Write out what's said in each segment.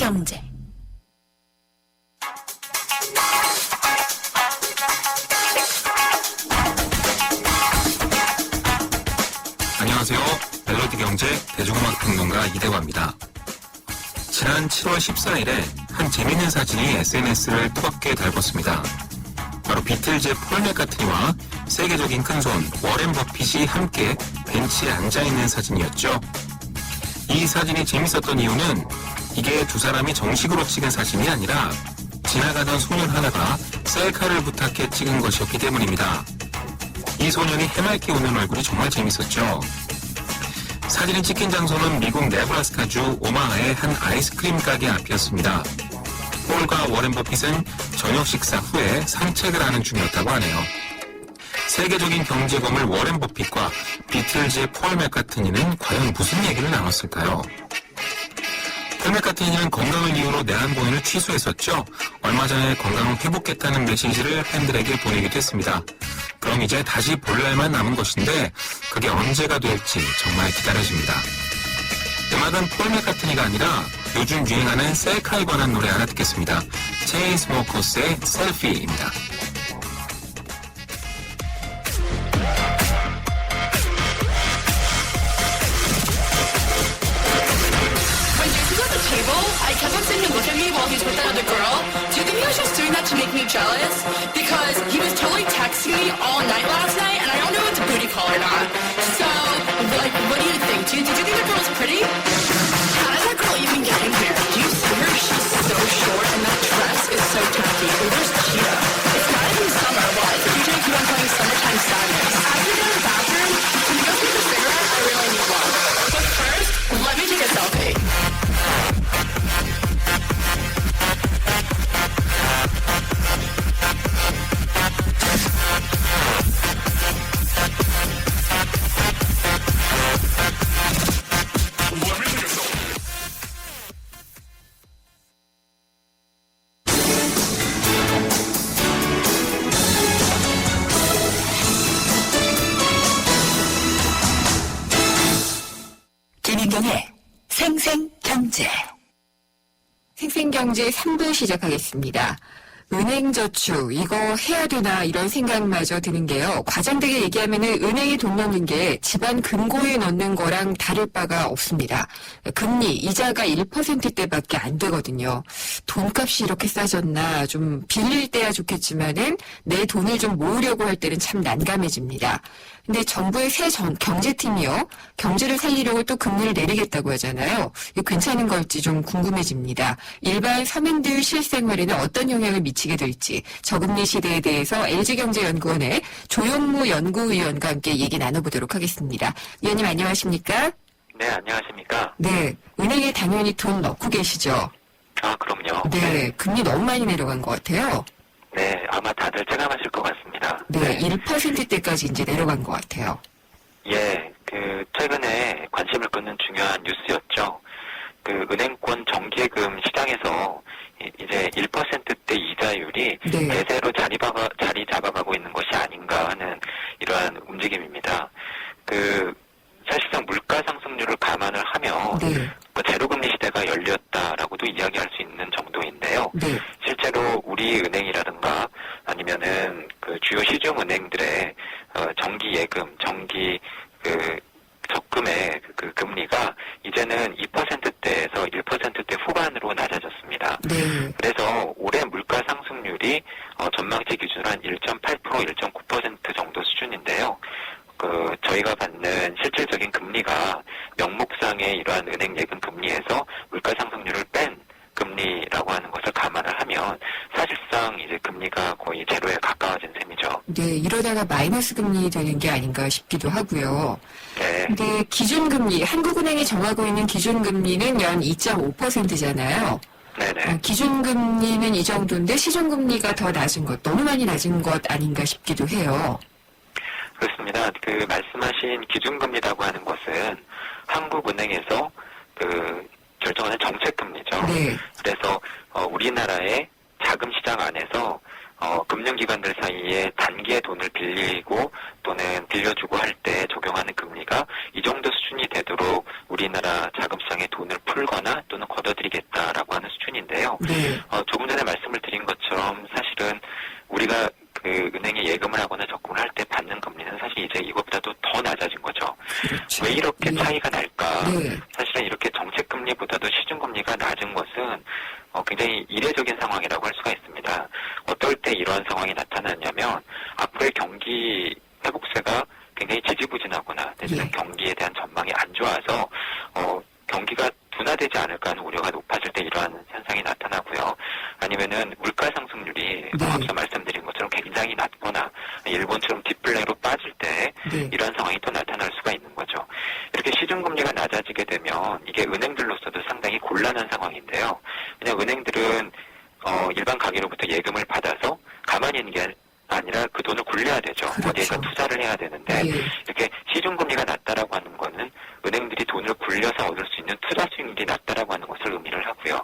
경제. 안녕하세요. 멜로디 경제 대중음악 평론가 이대화입니다. 지난 7월 14일에 한 재미있는 사진이 SNS를 뜨겁게 달궜습니다. 바로 비틀즈의 폴 맥카트니와 세계적인 큰손 워렌 버핏이 함께 벤치에 앉아있는 사진이었죠. 이 사진이 재밌었던 이유는 이게 두 사람이 정식으로 찍은 사진이 아니라 지나가던 소년 하나가 셀카를 부탁해 찍은 것이었기 때문입니다. 이 소년이 해맑게 웃는 얼굴이 정말 재밌었죠. 사진이 찍힌 장소는 미국 네브라스카주 오마하의 한 아이스크림 가게 앞이었습니다. 폴과 워렌 버핏은 저녁 식사 후에 산책을 하는 중이었다고 하네요. 세계적인 경제검을 워렌 버핏과 비틀즈의 폴 맥카트니는 과연 무슨 얘기를 나눴을까요? 폴 맥카트니는 건강을 이유로 내한 공연을 취소했었죠. 얼마 전에 건강을 회복했다는 메시지를 팬들에게 보내기도 했습니다. 그럼 이제 다시 볼 날만 남은 것인데 그게 언제가 될지 정말 기다려집니다. 음악은 폴 맥카트니가 아니라 요즘 유행하는 셀카에 관한 노래 하나 듣겠습니다. 체인스모커스의 셀피입니다. When Jason was at the table, I kept on seeing him look at me while he's with that other girl. Do you think he was just doing that to make me jealous? Because he was totally texting me all night last night, and I don't know if it's a booty call or not. So, what do you think? Did you think the girl's pretty? How does that girl even get in here? Do you see her? She's so short, and that dress is so tacky. Where's Cheetah? It's not even summer. What? If you drink, you want playing Summertime Sadness. After you go to the bathroom, can you go smoke a cigarette? I really need one. But first, let me take a selfie. 김인경의 생생경제. 생생경제 3부 시작하겠습니다. 은행저축, 이거 해야 되나 이런 생각마저 드는 게요. 과장되게 얘기하면은 은행에 돈 넣는 게 집안 금고에 넣는 거랑 다를 바가 없습니다. 금리, 이자가 1%대밖에 안 되거든요. 돈값이 이렇게 싸졌나, 좀 빌릴 때야 좋겠지만은 내 돈을 좀 모으려고 할 때는 참 난감해집니다. 근데 정부의 새 경제팀이요. 경제를 살리려고 또 금리를 내리겠다고 하잖아요. 이거 괜찮은 걸지 좀 궁금해집니다. 일반 서민들 실생활에는 어떤 영향을 미치게 될지 저금리 시대에 대해서 LG경제연구원의 조영무 연구위원과 함께 얘기 나눠보도록 하겠습니다. 위원님 안녕하십니까? 네, 안녕하십니까? 네, 은행에 당연히 돈 넣고 계시죠? 아, 그럼요. 네, 금리 너무 많이 내려간 것 같아요. 네, 아마 다들 체감하실 것 같습니다. 네, 1%대까지 이제 내려간 것 같아요. 예, 최근에 관심을 끄는 중요한 뉴스였죠. 은행권 정기예금 시장에서 이제 1%대 이자율이 네. 대세로 자리 잡아가고 있는 것이 아닌가 하는 이러한 움직임입니다. 사실상 물가 상승률을 감안을 하면 네. 제로금리 시대가 열렸다라고도 이야기할 수 있는 정도인데요. 네. 실제로 우리 은행이라든가 아니면은 주요 시중 은행들의 정기 예금, 정기 적금의 금리가 이제는 2%대에서 1%대 후반으로 낮아졌습니다. 네. 그래서 올해 물가 상승률이 전망치 기준으로 한 1.8%, 1.9% 정도 수준인데요. 저희가 받는 실질적인 금리가 명목상의 이러한 은행 예금 금리에서 물가 상승률을 뺀 금리라고 하는 것을 감안을 하면 사실상 이제 금리가 거의 제로에 가까워진 셈이죠. 네, 이러다가 마이너스 금리 되는 게 아닌가 싶기도 하고요. 네. 근데 기준금리, 한국은행이 정하고 있는 기준금리는 연 2.5%잖아요. 네네. 기준금리는 이 정도인데 시중금리가 더 낮은 것, 너무 많이 낮은 것 아닌가 싶기도 해요. 그렇습니다. 말씀하신 기준금리라고 하는 것은 한국은행에서 결정하는 정책금리죠. 네. 그래서 우리나라의 자금시장 안에서 금융기관들 사이에 단기에 돈을 빌리고 또는 빌려주고 할 때 적용하는 금리가 이 정도 수준이 되도록 우리나라 자금시장에 돈을 풀거나 또는 걷어들이겠다라고 하는 수준 네. 조금 전에 말씀을 드린 것처럼 사실은 우리가 그 은행에 예금을 하거나 적금을 할 때 받는 금리는 사실 이제 이것보다도 더 낮아진 거죠. 그렇죠. 왜 이렇게 네. 차이가 날까? 네. 사실은 이렇게 정책금리보다도 시중금리가 낮은 것은 굉장히 이례적인 상황이라고 할 수가 있습니다. 어떨 때 이러한 상황이 나타났냐면 앞으로의 경기 회복세가 굉장히 지지부진하거나 내지는 예. 경기에 대한 전망이 안 좋아서 경기가 둔화되지 않을까 하는 우려가 높아질 때 이러한 현상이 나타나고요. 아니면은 물가 상승률이 네. 앞서 말씀드린 것처럼 굉장히 낮거나 일본처럼 디플레로 빠질 때 네. 이러한 상황이 또 나타날 수가 있는 거죠. 이렇게 시중금리가 낮아지게 되면 이게 은행들로서도 상당히 곤란한 상황인데요. 그냥 은행들은 일반 가게로부터 예금을 받아서 가만히 있는 게 아니라 그 돈을 굴려야 되죠. 그렇죠. 어디에가 투자를 해야 되는데 예. 이렇게 시중금리가 낮다라고 하는 거는 은행들이 돈을 굴려서 얻을 수 있는 투자 수익률이 낮다라고 하는 것을 의미를 하고요.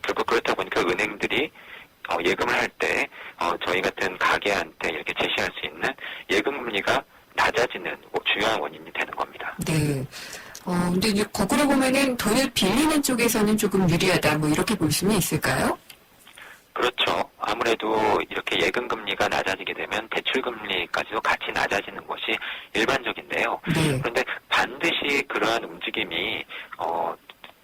결국 그렇다 보니까 은행들이 예금을 할 때 저희 같은 가게한테 이렇게 제시할 수 있는 예금금리가 낮아지는 중요한 원인이 되는 겁니다. 네. 근데 이제 거꾸로 보면은 돈을 빌리는 쪽에서는 조금 유리하다, 뭐 이렇게 볼 수는 있을까요? 그렇죠. 아무래도 이렇게 예금금리가 낮아지게 되면 대출금리까지도 같이 낮아지는 것이 일반적인데요. 네. 그런데 반드시 그러한 움직임이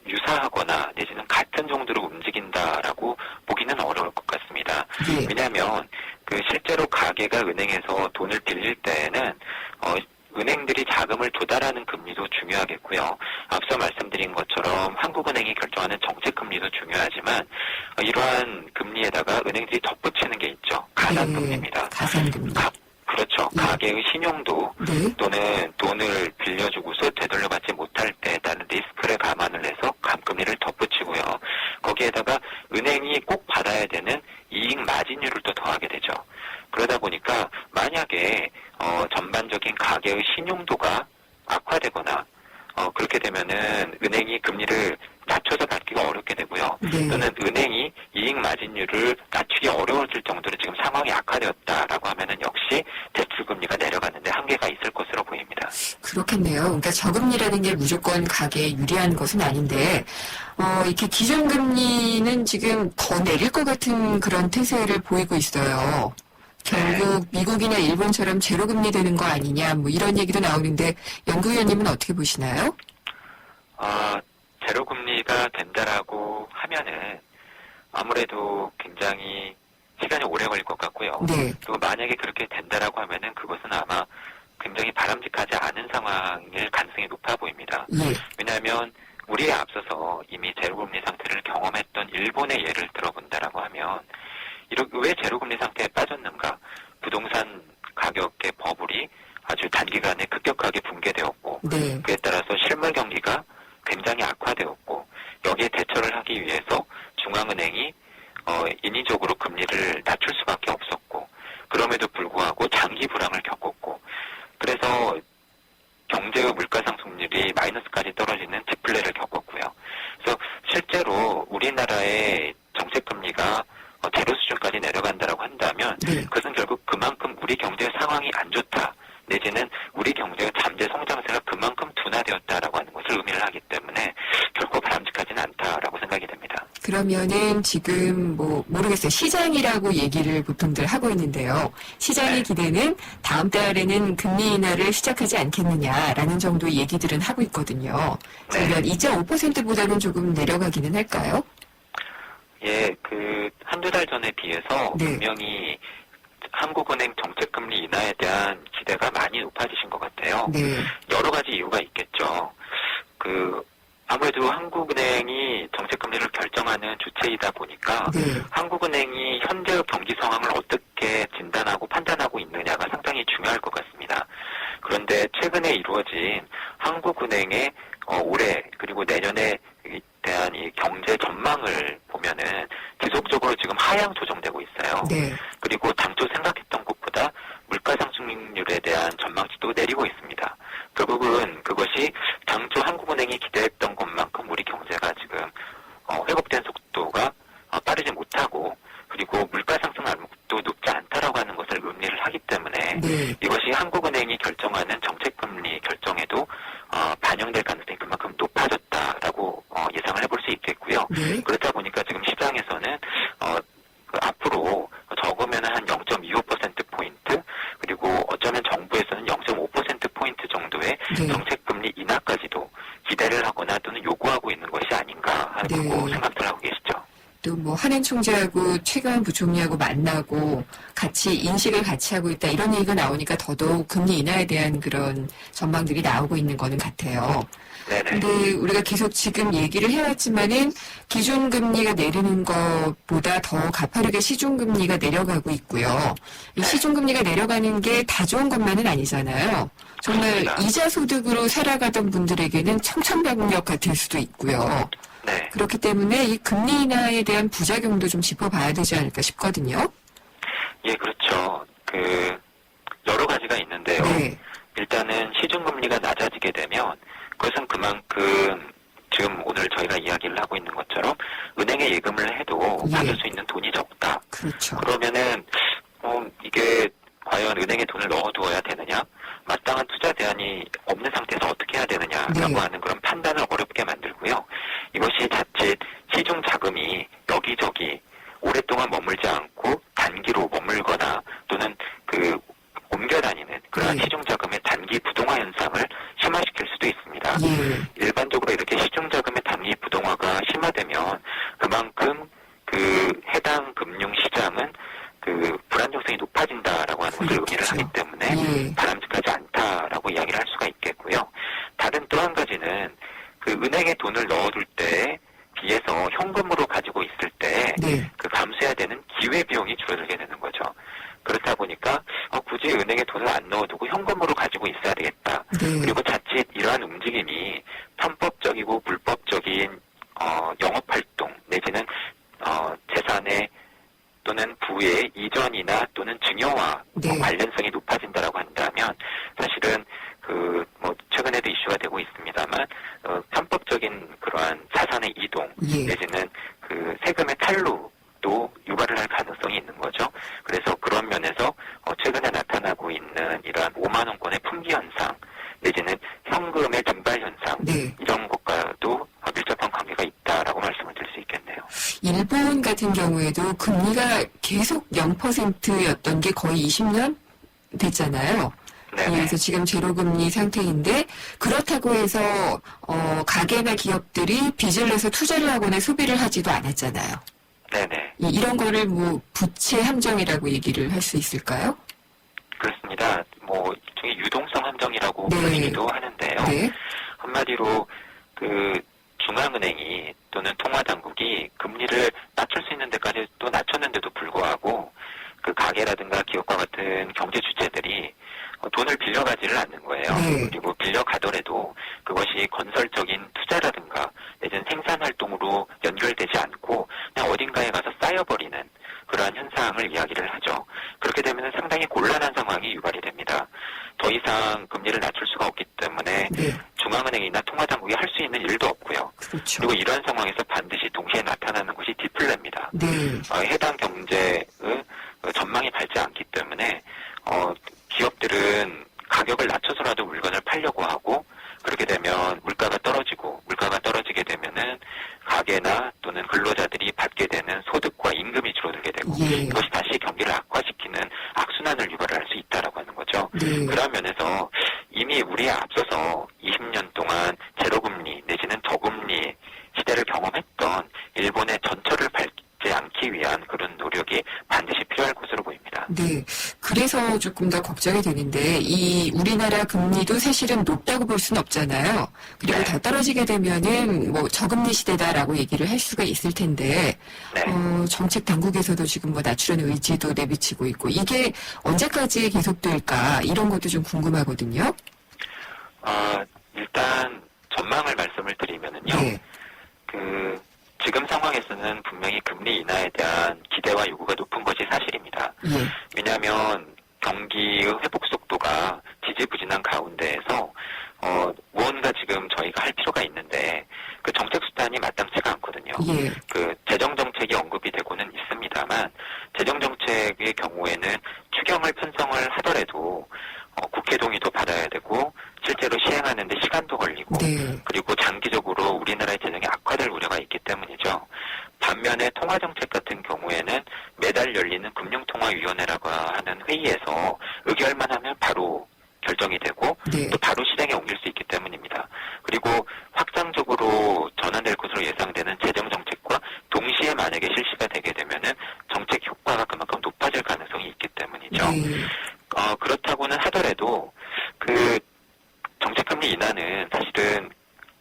유사하거나 내지는 같은 정도로 움직인다라고 보기는 어려울 것 같습니다. 예. 왜냐하면 실제로 가게가 은행에서 돈을 빌릴 때에는 은행들이 자금을 조달하는 금리도 중요하겠고요. 앞서 말씀드린 것처럼 한국은행이 결정하는 정책금리도 중요하지만 이러한 금리에다가 은행들이 덧붙이는 게 있죠. 가산금리입니다. 가산금리. 그렇죠. 예. 가게의 신용도 네. 또는 돈을 빌려주고서 되돌려받지 못할 때에 따른 리스크를 감안을 해서 감금리를 덧붙이고요. 거기에다가 은행이 꼭 받아야 되는 이익 마진율을 또 더하게 되죠. 그러다 보니까 만약에 전반적인 가계의 신용도가 악화되거나 그렇게 되면은 은행이 금리를 낮춰서 받기가 어렵게 되고요. 네. 또는 은행이 이익 마진율을 낮추기 어려워질 정도로 지금 상황이 악화되었다라고 하면은 역시 대출 금리가 내려가는데 한계가 있을 것으로 보입니다. 그렇겠네요. 그러니까 저금리라는 게 무조건 가게에 유리한 것은 아닌데, 이렇게 기준금리는 지금 더 내릴 것 같은 그런 태세를 보이고 있어요. 결국 미국이나 일본처럼 제로금리 되는 거 아니냐, 뭐 이런 얘기도 나오는데, 연구위원님은 어떻게 보시나요? 제로금리가 된다라고 하면은 아무래도 굉장히 시간이 오래 걸릴 것 같고요. 네. 그리고 만약에 그렇게 된다라고 하면은 그것은 아마 굉장히 바람직하지 않은 상황일 가능성이 높아 보입니다. 예. 왜냐하면 우리에 앞서서 이미 제로금리 상태를 경험했던 일본의 예를 들어본다라고 하면 왜 제로금리 상태에 빠졌는가? 부동산 가격의 버블이 아주 단기간에 급격하게 붕괴되었고 네. 그에 따라서 실물 경기가 굉장히 악화되었고 여기에 대처를 하기 위해서 중앙은행이 인위적으로 금리를 낮출 수밖에 없었고 그럼에도 불구하고 장기 불황을 겪었고 그래서 경제의 물가 상승률이 마이너스까지 떨어지는 디플레를 겪었고요. 그래서 실제로 우리나라의 정책금리가 제로 수준까지 내려간다라고 한다면 네. 그것은 결국 그만큼 우리 경제 상황이 안 좋다. 내지는 우리 경제의 잠재 성장세가 그만큼 둔화되었다라고 하는 것을 의미를 하기 때문에 결코 바람직하지는 않다라고 생각이 됩니다. 그러면은 지금 모르겠어요. 시장이라고 얘기를 보통들 하고 있는데요. 시장의 기대는 다음 달에는 금리 인하를 시작하지 않겠느냐라는 정도의 얘기들은 하고 있거든요. 그러면 2.5%보다는 조금 내려가기는 할까요? 예, 한두 달 전에 비해서 네. 분명히 한국은행 정책금리 인하에 대한 기대가 많이 높아지신 것 같아요. 네. 여러 가지 이유가 있겠죠. 아무래도 한국은행이 정책금리를 결정하는 주체이다 보니까 네. 한국은행이 현재의 경기 상황을 어떻게 진단하고 판단하고 있느냐가 상당히 중요할 것 같습니다. 그런데 최근에 이루어진 한국은행의 올해 그리고 내년에 대한 이 경제 전망을 보면은 지속적으로 지금 하향 조정되고 있어요. 네. 그리고 당초 생각했던 것보다 물가 상승률에 대한 전망치도 내리고 있습니다. 결국은 그것이 당초 한국은행이 기대했던 것만큼 우리 경제가 지금 회복된 속도가 빠르지 못하고 그리고 물가 상승 압력도 높지 않다라고 하는 것을 의미를 하기 때문에 네. 이것이 한국은행이 결정하는 정책금리 결정에도 반영될 가능성이 그만큼 높아졌다라고 예상을 해볼 수 있겠고요. 네. 그렇다 보니까 지금 시장에서는 또 뭐 한은 총재하고 최강한 부총리하고 만나고 같이 인식을 같이 하고 있다 이런 얘기가 나오니까 더더욱 금리 인하에 대한 그런 전망들이 나오고 있는 거는 같아요. 네네. 근데 우리가 계속 지금 얘기를 해왔지만은 기준금리가 내리는 것보다 더 가파르게 시중금리가 내려가고 있고요. 이 시중금리가 내려가는 게 다 좋은 것만은 아니잖아요. 정말 그렇습니다. 이자 소득으로 살아가던 분들에게는 청천벽력 같을 수도 있고요. 네. 그렇기 때문에 이 금리 인하에 대한 부작용도 좀 짚어봐야 되지 않을까 싶거든요. 예, 그렇죠. 여러 가지가 있는데요. 네. 일단은 시중금리가 낮아지게 되면 그것은 그만큼 지금 오늘 저희가 이야기를 하고 있는 것처럼 은행에 예금을 해도 예. 받을 수 있는 돈이 적다. 그렇죠. 그러면은 이게 과연 은행에 돈을 넣어두어야 되느냐, 마땅한 투자 대안이 없는 상태에서 어떻게 해야 되느냐라고 네. 하는 그런 판단을 어렵게 만들고요. 이것이 자칫 시중 자금이 여기저기 오랫동안 머물지 않고 단기로 머물거나 또는 옮겨 다니는 그러한 네. 시중 자금의 단기 부동화 현상을 심화시킬 수도 있습니다. 예. 일반적으로 이렇게 시중 자금의 단기 부동화가 심화되면 그만큼 해당 금융 시장은 불안정성이 높아진다라고 하는 것을 의미를 그렇겠죠. 하기 때문에 예. 바람직하지 않다라고 이야기를 할 수가 있겠고요. 다른 또 한 가지는 은행에 돈을 넣어둘 때에 비해서 현금으로 가지고 있을 때 네. 감수해야 되는 기회 비용이 줄어들게 되는 거죠. 그렇다 보니까 굳이 은행에 돈을 안 넣어두고 현금으로 가지고 있어야 되겠다. 네. 그리고 자칫 이러한 움직임이 편법적이고 불법적인 영업활동 내지는 재산의 또는 부의 이전이나 또는 증여와 네. 관련성이 높아진다라고 한다면 사실은 최근에도 이슈가 되고 있습니다만 편법적인 그러한 자산의 이동 예. 내지는 세금의 탈루도 유발을 할 가능성이 있는 거죠. 그래서 그런 면에서 최근에 나타나고 있는 이러한 5만 원권의 품귀 현상 내지는 현금의 증발 현상 네. 이런 것과도 밀접한 관계가 있다라고 말씀을 드릴 수 있겠네요. 일본 같은 경우에도 금리가 계속 0%였던 게 거의 20년 됐잖아요. 네네. 그래서 지금 제로금리 상태인데 그렇다고 해서 가게나 기업들이 빚을 내서 투자를 하거나 소비를 하지도 않았잖아요. 네네. 이런 거를 뭐 부채 함정이라고 얘기를 할 수 있을까요? 그렇습니다. 일종의 유동성 함정이라고 네. 불리기도 하는데요. 네. 한마디로 중앙은행이 또는 통화당국이 금리를 낮출 수 있는 데까지 또 낮췄는데도 불구하고 가게라든가 기업과 같은 경제 주체들이 돈을 빌려가지를 않는 거예요. 네. 그리고 빌려가더라도 그것이 건설적인 투자라든가 내지는 생산활동으로 연결되지 않고 그냥 어딘가에 가서 쌓여버리는 그러한 현상을 이야기를 하죠. 그렇게 되면 상당히 곤란한 상황이 유발이 됩니다. 더 이상 금리를 낮출 수가 없기 때문에 네. 중앙은행이나 통화당국이 할 수 있는 일도 없고요. 그렇죠. 그리고 이런 상황에서 반드시 동시에 나타나는 것이 디플레입니다. 네. 해당 경제의 전망이 밝지 않기 때문에 기업들은 가격을 낮춰서라도 물건을 팔려고 하고 그렇게 되면 물가가 떨어지게 되면은 가게나 또는 근로자들이 받게 되는 소득과 임금이 줄어들게 되고 예. 이것이 다시 경기를 악화시키는 악순환을 유발을 할 수 있다라고 하는 거죠. 네. 그런 면에서 이미 우리에 앞서서 20년 동안 제로금리 내지는 저금리 시대를 경험했던 일본의 전철을 밟지 않기 위한 그런 노력이 반드시 필요할 것으로 보입니다. 네. 그래서 조금 더 걱정이 되는데, 이 우리나라 금리도 사실은 높다고 볼 수는 없잖아요. 그리고 네. 더 떨어지게 되면은 뭐 저금리 시대다라고 얘기를 할 수가 있을 텐데, 네. 정책 당국에서도 지금 뭐 낮추려는 의지도 내비치고 있고, 이게 언제까지 계속될까, 이런 것도 좀 궁금하거든요. 일단 전망을 말씀을 드리면은요. 네. 지금 상황에서는 분명히 금리 인하에 대한 기대와 요구가 높은 것이 사실입니다. 예. 왜냐하면 경기의 회복 속도가 지지부진한 가운데에서 무언가 지금 저희가 할 필요가 있는데 그 정책 수단이 마땅치가 않거든요. 예. 재정 정책이 언급이 되고는 있습니다만 재정 정책의 경우에는 추경을 편성을 하더라도 국회 동의도 받아야 되고 실제로 시행하는 데 시간도 걸리고 네. 그리고 장기적으로 우리나라의 재정이 악화될 우려가 있기 때문이죠. 반면에 통화정책 같은 경우에는 매달 열리는 금융통화위원회라고 하는 회의에서 의결만 하면 바로 결정이 되고 네. 또 바로 실행에 옮길 수 있기 때문입니다. 그리고 확장적으로 전환될 것으로 예상되는 재정정책과 동시에 만약에 실시가 되게 되면은 정책 효과가 그만큼 높아질 가능성이 있기 때문이죠. 네. 그렇다고는 하더라도 그 정책금리 인하는 사실은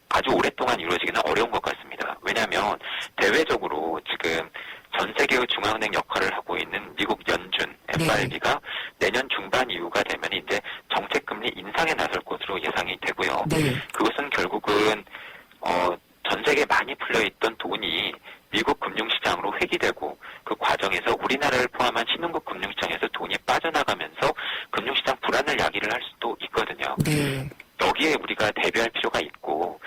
아주 오랫동안 이루어지기는 어려운 것 같습니다. 왜냐하면 대외적으로 지금 전 세계의 중앙은행 역할을 하고 있는 미국 연준 FRB가 내년 중반 이후가 되면 이제 정책금리 인상에 나설 것으로 예상이 되고요. 네. 그것은 결국은 전 세계에 많이 풀려있던 돈이 미국 금융시장으로 회귀되고 그 과정에서 우리나라를 포함한 신흥국 금융시장에서 돈이 빠져나가면서 금융시장 불안을 야기를 할 수도 있거든요. 네. 여기에 우리가 대비할 필요가 있고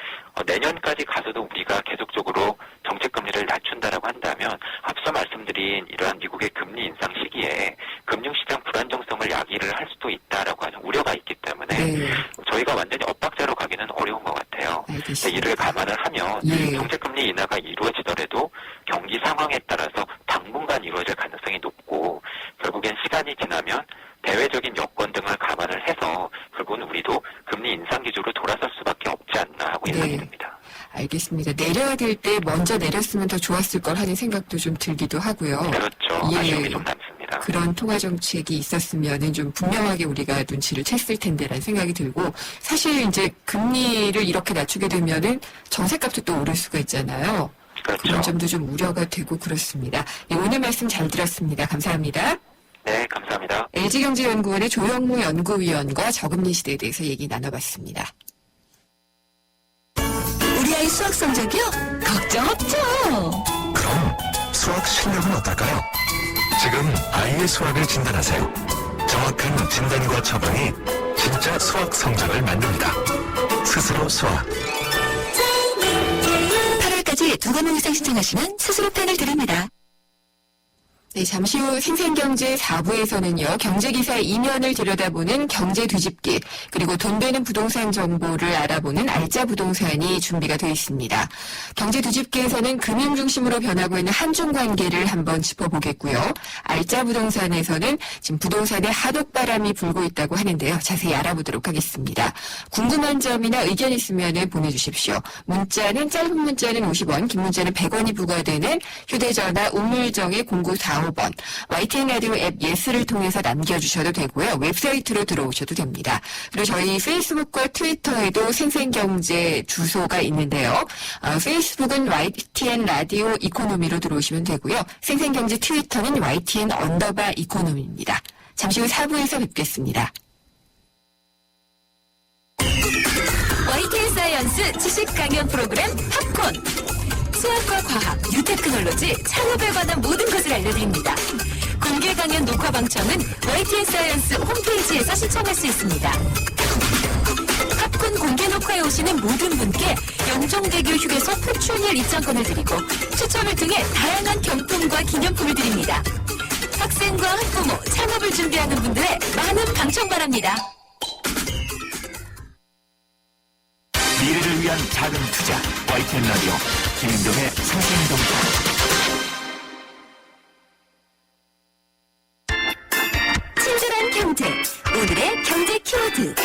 내년까지 가서도 우리가 계속적으로 정책금리를 낮춘다라고 한다면 앞서 말씀드린 이러한 미국의 금리 인상 시기에 금융시장 불안정성을 야기를 할 수도 있다라고 하는 우려가 있기 때문에 네. 저희가 완전히 엇박자로 가기는 어려운 것 같아요. 알겠습니다. 이를 감안을 하면 예. 정책금리 인하가 이루어지더라도 경기 상황에 따라서 당분간 이루어질 가능성이 높고 결국엔 시간이 지나면 대외적인 여건 등을 감안을 해서 결국은 우리도 금리 인상 기조로 돌아설 수밖에 없지 않나 하고 예상이 네. 됩니다. 알겠습니다. 내려야 될 때 먼저 내렸으면 더 좋았을 걸 하는 생각도 좀 들기도 하고요. 그렇죠. 예. 아쉬움이 좀 남습니다. 그런 통화 정책이 있었으면은 좀 분명하게 우리가 눈치를 챘을 텐데라는 생각이 들고, 사실 이제 금리를 이렇게 낮추게 되면은 정세값도 또 오를 수가 있잖아요. 그런 그렇죠. 점도 좀 우려가 되고 그렇습니다. 네, 오늘 말씀 잘 들었습니다. 감사합니다. 네, 감사합니다. LG경제연구원의 조영무 연구위원과 저금리 시대에 대해서 얘기 나눠봤습니다. 우리 아이 수학 성적이요? 걱정 없죠. 그럼 수학 실력은 어떨까요? 지금 아이의 수학을 진단하세요. 정확한 진단과 처방이 진짜 수학 성적을 만듭니다. 스스로 수학. 8월까지 2과목 이상 신청하시면 스스로 펜을 드립니다. 네, 잠시 후 생생경제 4부에서는요, 경제기사 이면을 들여다보는 경제 뒤집기, 그리고 돈 되는 부동산 정보를 알아보는 알짜 부동산이 준비가 되어 있습니다. 경제 뒤집기에서는 금융 중심으로 변하고 있는 한중 관계를 한번 짚어보겠고요. 알짜 부동산에서는 지금 부동산에 하독바람이 불고 있다고 하는데요. 자세히 알아보도록 하겠습니다. 궁금한 점이나 의견 있으면 보내주십시오. 문자는 짧은 문자는 50원, 긴 문자는 100원이 부과되는 휴대전화 우물정의 0945번, YTN 라디오 앱 예스를 통해서 남겨주셔도 되고요. 웹사이트로 들어오셔도 됩니다. 그리고 저희 페이스북과 트위터에도 생생경제 주소가 있는데요. 페이스북은 YTN 라디오 이코노미로 들어오시면 되고요. 생생경제 트위터는 YTN 언더바 이코노미입니다. 잠시 후 4부에서 뵙겠습니다. YTN 사이언스 지식 강연 프로그램 팝콘. 수학과 과학, 뉴테크놀로지, 창업에 관한 모든 것을 알려드립니다. 공개 강연 녹화 방청은 YTN 사이언스 홈페이지에서 신청할 수 있습니다. 팝콘 공개 녹화에 오시는 모든 분께 영종대교 휴게소 포춘일 입장권을 드리고 추첨을 통해 다양한 경품과 기념품을 드립니다. 학생과 학부모, 창업을 준비하는 분들의 많은 방청 바랍니다. 미래를 위한 작은 투자. YTN 라디오 김인동의 생생동사. 친절한 경제, 오늘의 경제 키워드.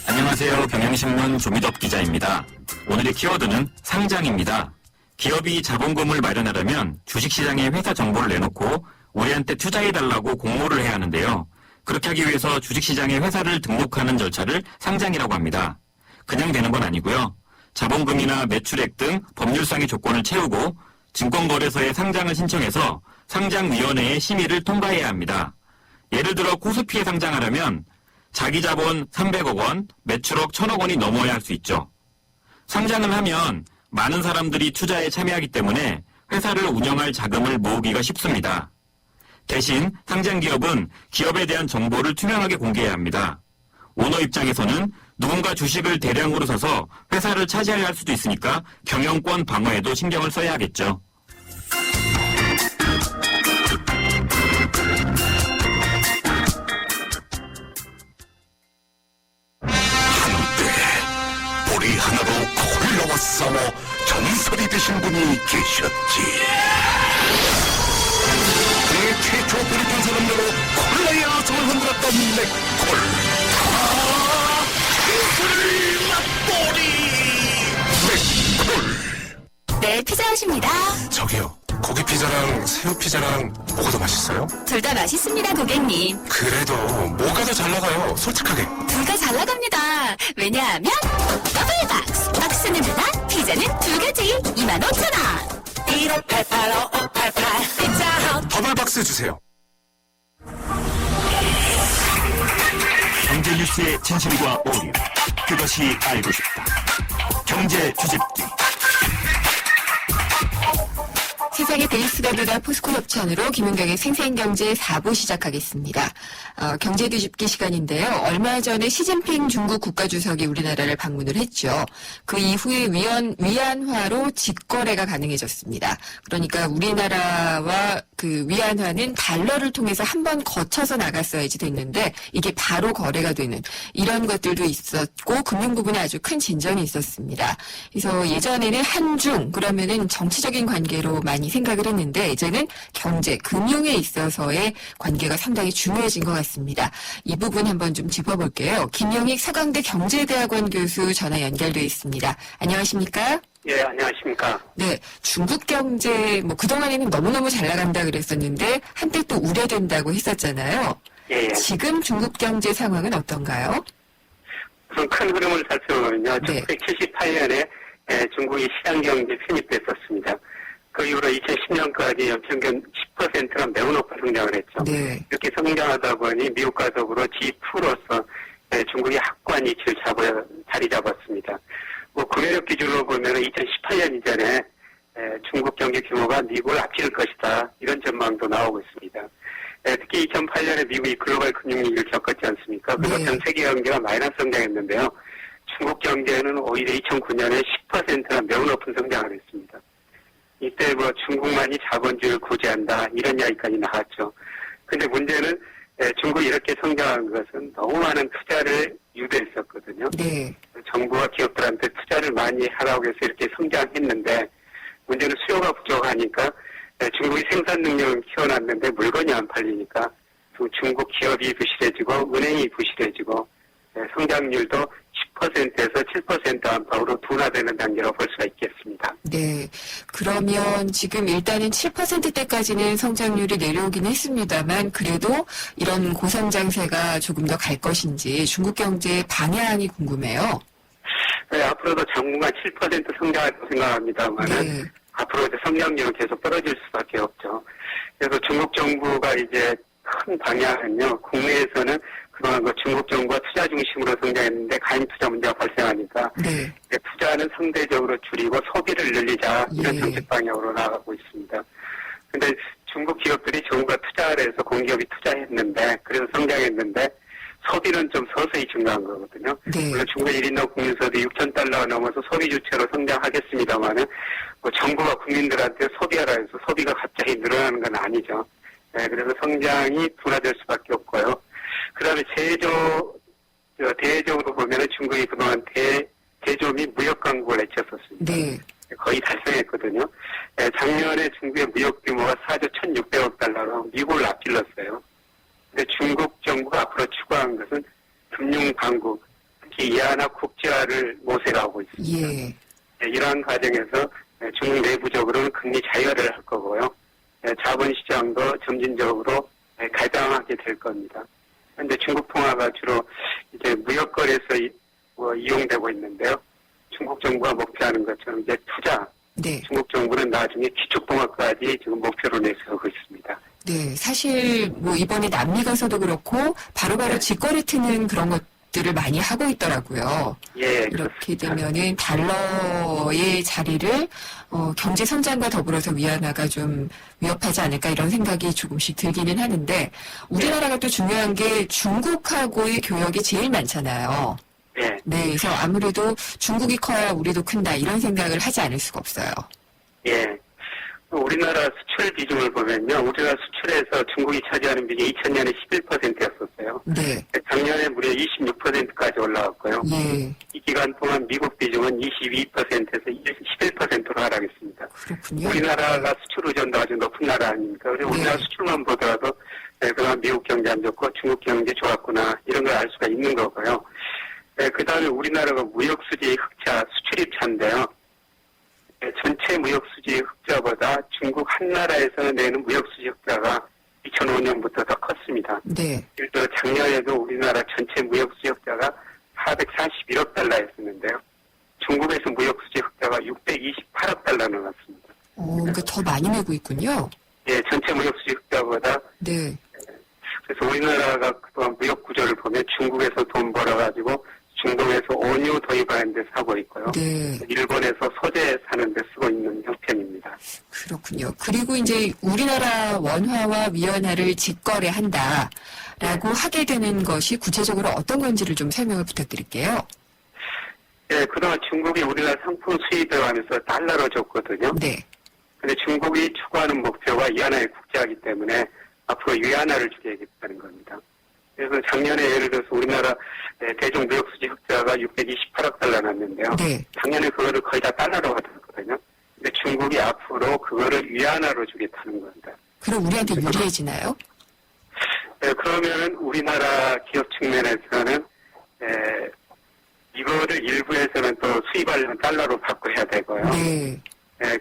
안녕하세요. 경향신문 조미덕 기자입니다. 오늘의 키워드는 상장입니다. 기업이 자본금을 마련하려면 주식시장에 회사 정보를 내놓고 우리한테 투자해달라고 공모를 해야 하는데요. 그렇게 하기 위해서 주식시장에 회사를 등록하는 절차를 상장이라고 합니다. 그냥 되는 건 아니고요. 자본금이나 매출액 등 법률상의 조건을 채우고 증권거래소에 상장을 신청해서 상장위원회의 심의를 통과해야 합니다. 예를 들어 코스피에 상장하려면 자기 자본 300억 원, 매출억 1000억 원이 넘어야 할 수 있죠. 상장을 하면 많은 사람들이 투자에 참여하기 때문에 회사를 운영할 자금을 모으기가 쉽습니다. 대신 상장기업은 기업에 대한 정보를 투명하게 공개해야 합니다. 오너 입장에서는 누군가 주식을 대량으로 사서 회사를 차지하려 할 수도 있으니까 경영권 방어에도 신경을 써야 하겠죠. 한때 볼이 하나로 콜라와 싸워 전설이 되신 분이 계셨지. 국내 최초 보리탄 사람으로 콜라의 아성을 흔들었던 맥콜. 전설의 맛보리 맥콜. 피자헛입니다. 저기요, 고기 피자랑 새우 피자랑 뭐가 더 맛있어요? 둘 다 맛있습니다, 고객님. 그래도 뭐가 더 잘 나가요? 솔직하게. 둘 다 잘 나갑니다. 왜냐하면 더블 박스는 하나, 피자는 두 가지. 25,000원. 1588-5588 피자헛. 더블 박스 주세요. 경제 뉴스의 진실과 오류, 그것이 알고 싶다. 경제 주집기. 세상의 베이스가드다 포스코 협찬으로 김은경의 생생경제 4부 시작하겠습니다. 경제 뒤집기 시간인데요. 얼마 전에 시진핑 중국 국가주석이 우리나라를 방문을 했죠. 그 이후에 위안화로 직거래가 가능해졌습니다. 그러니까 우리나라와 그 위안화는 달러를 통해서 한 번 거쳐서 나갔어야지 됐는데 이게 바로 거래가 되는 이런 것들도 있었고 금융 부분에 아주 큰 진전이 있었습니다. 그래서 예전에는 한중 그러면은 정치적인 관계로 많이 생각을 했는데 이제는 경제, 금융에 있어서의 관계가 상당히 중요해진 것 같습니다. 이 부분 한번 좀 짚어볼게요. 김영익 서강대 경제대학원 교수 전화 연결돼 있습니다. 안녕하십니까? 예, 안녕하십니까. 네, 중국 경제 그동안에는 너무너무 잘 나간다 그랬었는데 한때 또 우려된다고 했었잖아요. 예, 예. 지금 중국 경제 상황은 어떤가요? 우선 큰 흐름을 살펴보면요. 네. 1978년에 중국이 시장경제 편입됐었습니다. 그 이후로 2010년까지 연평균 10%가 매우 높은 성장을 했죠. 네. 이렇게 성장하다 보니 미국과 더불어 G2로서 중국이 확고한 위치를 자리 잡았습니다. 구매력 기준으로 보면 2018년 이전에 중국 경제 규모가 미국을 앞질 것이다. 이런 전망도 나오고 있습니다. 특히 2008년에 미국이 글로벌 금융위기를 겪었지 않습니까? 그래서 네. 전 세계 경제가 마이너스 성장했는데요. 중국 경제는 오히려 2009년에 10%나 매우 높은 성장을 했습니다. 이때 중국만이 자본주의를 구제한다 이런 이야기까지 나왔죠. 근데 문제는 중국이 이렇게 성장한 것은 너무 많은 투자를 유도했었거든요. 네. 정부와 기업들한테 투자를 많이 하라고 해서 이렇게 성장했는데 문제는 수요가 부족하니까 중국이 생산 능력을 키워놨는데 물건이 안 팔리니까 중국 기업이 부실해지고 은행이 부실해지고 성장률도 10%에서 7% 안팎으로 둔화되는 단계로 볼 수가 있겠습니다. 네. 그러면 지금 일단은 7%대까지는 성장률이 내려오긴 했습니다만 그래도 이런 고성장세가 조금 더 갈 것인지 중국 경제의 방향이 궁금해요. 네, 앞으로도 당분간 7% 성장할 생각합니다만은 네. 앞으로 이제 성장률은 계속 떨어질 수밖에 없죠. 그래서 중국 정부가 이제 큰 방향은요, 국내에서는 그동안 중국 정부가 투자 중심으로 성장했는데 가임 투자 문제가 발생하니까 네. 투자는 상대적으로 줄이고 소비를 늘리자 이런 예. 정책 방향으로 나아가고 있습니다. 근데 중국 기업들이 정부가 투자를 해서 공기업이 투자했는데 그래서 성장했는데 소비는 좀 서서히 증가한 거거든요. 네. 물론 중국의 1인당 국민소득이 6,000달러가 넘어서 소비 주체로 성장하겠습니다만은 정부가 국민들한테 소비하라 해서 소비가 갑자기 늘어나는 건 아니죠. 네, 그래서 성장이 둔화될 수밖에 없고요. 그 다음에 대외적으로 보면은 중국이 그동안 제조 및 무역 강국을 외쳤었습니다. 네. 거의 달성했거든요. 작년에 중국의 무역 규모가 4조 1,600억 달러로 미국을 앞질렀어요. 근데 중국 정부가 앞으로 추구한 것은 금융 강국, 특히 이하나 국제화를 모색하고 있습니다. 예. 이러한 과정에서 중국 내부적으로는 금리 자유화를 할 거고요. 자본시장도 점진적으로 개방하게 될 겁니다. 현재 중국 통화가 주로 이제 무역거래에서 이용되고 있는데요. 중국 정부가 목표하는 것처럼 이제 투자, 네. 중국 정부는 나중에 기축통화까지 지금 목표로 내세우고 있습니다. 네. 사실 이번에 남미 가서도 그렇고 바로바로 직거래 트는 그런 것들을 많이 하고 있더라고요. 예, 이렇게 그렇습니다. 되면은 달러의 자리를 경제 성장과 더불어서 위안화가 좀 위협하지 않을까 이런 생각이 조금씩 들기는 하는데 우리나라가 또 중요한 게 중국하고의 교역이 제일 많잖아요. 예. 네, 그래서 아무래도 중국이 커야 우리도 큰다 이런 생각을 하지 않을 수가 없어요. 예. 우리나라 수출 비중을 보면요. 우리나라 수출에서 중국이 차지하는 비중이 2000년에 11%였었어요. 네, 작년에 무려 26%까지 올라왔고요. 예, 이 기간 동안 미국 비중은 22%에서 11%로 하락했습니다. 그렇군요. 우리나라가 수출 의존도 아주 높은 나라 아닙니까? 그래서 우리나라 네. 수출만 보더라도 그동안 미국 경제 안 좋고 중국 경제 좋았구나 이런 걸 알 수가 있는 거고요. 그 다음에 우리나라가 무역 수지 흑자, 수출입 차인데요. 전체 무역수지 흑자보다 중국 한 나라에서 내는 무역수지 흑자가 2005년부터 더 컸습니다. 네. 예를 들어 작년에도 우리나라 전체 무역수지 흑자가 441억 달러였었는데요. 중국에서 무역수지 흑자가 628억 달러 나왔습니다. 그러니까 더 많이 내고 있군요. 예, 전체 무역수지 흑자보다. 네. 그래서 우리나라가 그동안 무역 구조를 보면 중국에서 돈 벌어가지고 중동에서 원유 도입하는 데 사고 있고요. 네. 일본에서 소재 사는 데 쓰고 있는 형편입니다. 그렇군요. 그리고 이제 우리나라 원화와 위안화를 직거래한다라고 하게 되는 것이 구체적으로 어떤 건지를 좀 설명을 부탁드릴게요. 예, 그동안 중국이 우리나라 상품 수입에 관해서 달러로 줬거든요. 네. 근데 중국이 추구하는 목표가 위안화에 국제하기 때문에 앞으로 위안화를 주겠다는 겁니다. 그래서 작년에 예를 들어서 우리나라 대중 무역수지 흑자가 628억 달러 났는데요. 네. 작년에 그거를 거의 다 달러로 받았거든요. 근데 중국이 앞으로 그거를 위안화로 주겠다는 겁니다. 그럼 우리한테 유리해지나요? 그러면은 우리나라 기업 측면에서는 이거를 일부에서는 또 수입하려면 달러로 바꿔야 되고요. 네.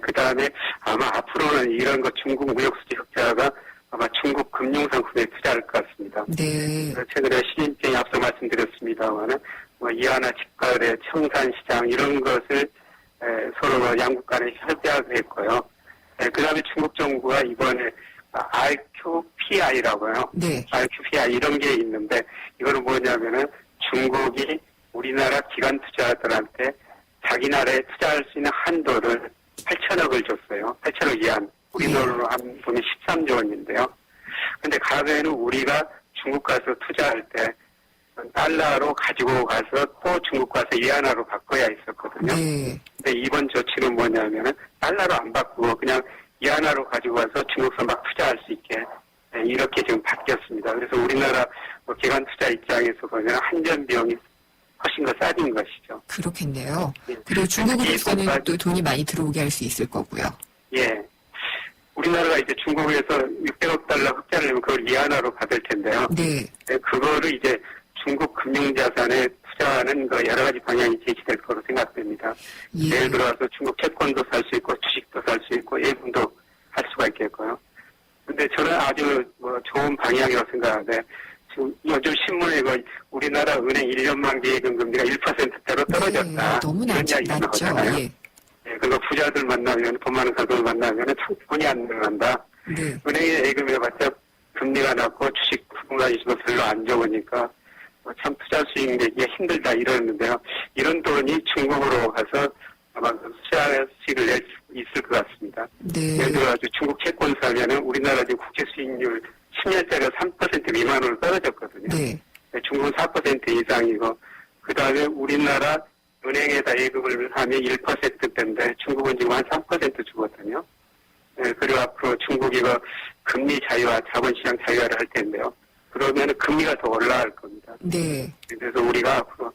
그 다음에 아마 앞으로는 이런 거 중국 무역수지 흑자가 아마 중국 금융상품에 투자할 것 같습니다. 네. 최근에 시진핑이 앞서 말씀드렸습니다만은 이하나 집거래, 청산시장 이런 것을 서로 양국 간에 협약했고요. 그 다음에 중국 정부가 이번에 RQPI라고요. 네. RQPI 이런 게 있는데 이거는 뭐냐면은 중국이 우리나라 기관 투자자들한테 자기 나라에 투자할 수 있는 한도를 8천억을 줬어요. 8천억 이한. 우리 돈으로 한 돈이 13조 원인데요. 근데 과거에는 우리가 중국 가서 투자할 때 달러로 가지고 가서 또 중국 가서 위안화로 바꿔야 있었거든요. 네. 근데 이번 조치는 뭐냐면은 달러로 안 바꾸고 그냥 위안화로 가지고 가서 중국서 막 투자할 수 있게 이렇게 지금 바뀌었습니다. 그래서 우리나라 기관 투자 입장에서 보면 한전 비용이 훨씬 더 싸진 것이죠. 그렇겠네요. 예. 그리고 중국으로서는 또 돈이 많이 들어오게 할 수 있을 거고요. 예. 우리나라가 이제 중국에서 600억 달러 흑자를 내면 그걸 위안화로 받을 텐데요. 네. 그거를 이제 중국 금융자산에 투자하는 그 여러 가지 방향이 제시될 거로 생각됩니다. 예. 예를 들어서 중국 채권도 살 수 있고 주식도 살 수 있고 예금도 할 수가 있겠고요. 근데 저는 아주 좋은 방향이라고 생각하는데 지금 요즘 신문에 우리나라 은행 1년 만기 예금 금리가 1%대로 떨어졌다. 네. 너무 이런 이야기가 낮죠. 나오잖아요. 예. 그리고 부자들 만나면 돈 많은 사람들 만나면 참 돈이 안 늘어난다. 네. 은행에 예금해봤자 금리가 낮고 주식 투자이시도 별로 안 좋으니까 참 투자 수익 내기가 힘들다 이러는데요. 이런 돈이 중국으로 가서 아마 투자 수익을 낼 수 있을 것 같습니다. 네. 예를 들어 중국 채권 사면은 우리나라 지금 국채 수익률 10년짜리가 3% 미만으로 떨어졌거든요. 네. 중국은 4% 이상이고 그 다음에 우리나라 은행에다 예금을 하면 1%대인데 중국은 지금 한 3% 주거든요. 그리고 앞으로 중국이 금리 자유화, 자본시장 자유화를 할 텐데요. 그러면 금리가 더 올라갈 겁니다. 네. 그래서 우리가 앞으로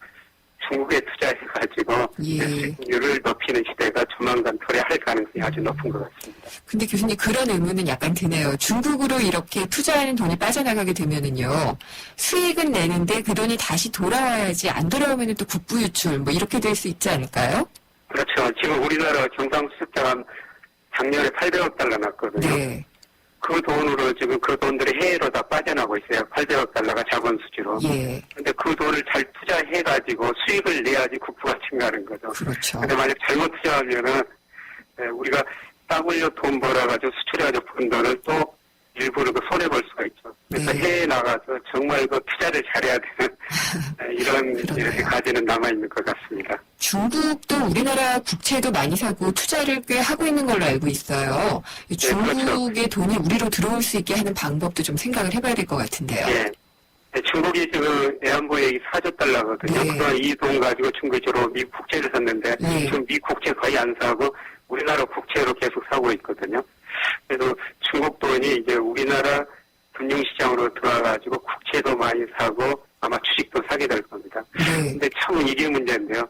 중국에 투자해가지고 예. 수익률을 높이는 시대가 조만간 도래할 가능성이 아주 높은 것 같습니다. 근데 교수님 그런 의문은 약간 드네요. 중국으로 이렇게 투자하는 돈이 빠져나가게 되면은요. 수익은 내는데 그 돈이 다시 돌아와야지 안 돌아오면은 또 국부 유출 뭐 이렇게 될 수 있지 않을까요? 그렇죠. 지금 우리나라 경상수적자가 작년에 800억 달러 났거든요. 네. 그 돈으로 지금 그 돈들이 해외로 다 빠져나가고 있어요. 800억 달러가 자본 수지로. 예. 근데 그 돈을 잘 투자해가지고 수익을 내야지 국부가 증가하는 거죠. 그렇죠. 근데 만약 잘못 투자하면은 우리가 딱 올려 돈 벌어가지고 수출해가지고 번 돈을 또 일부러 손해볼 수가 있죠. 그래서 네. 해외에 나가서 정말 투자를 잘해야 되는 이런 그러네요. 과제는 남아있는 것 같습니다. 중국도 우리나라 국채도 많이 사고 투자를 꽤 하고 있는 걸로 알고 있어요. 중국의 돈이 우리로 들어올 수 있게 하는 방법도 좀 생각을 해봐야 될 것 같은데요. 예. 중국이 지금 외환보유액이 4조 달러거든요. 네. 그동안 이 돈 가지고 중국이 주로 미 국채를 샀는데 네. 지금 미 국채 거의 안 사고 우리나라 국채로 계속 사고 있거든요. 그래서 중국 돈이 이제 우리나라 금융시장으로 들어와가지고 국채도 많이 사고 아마 주식도 사게 될 겁니다. 네. 근데 참 이게 문제인데요.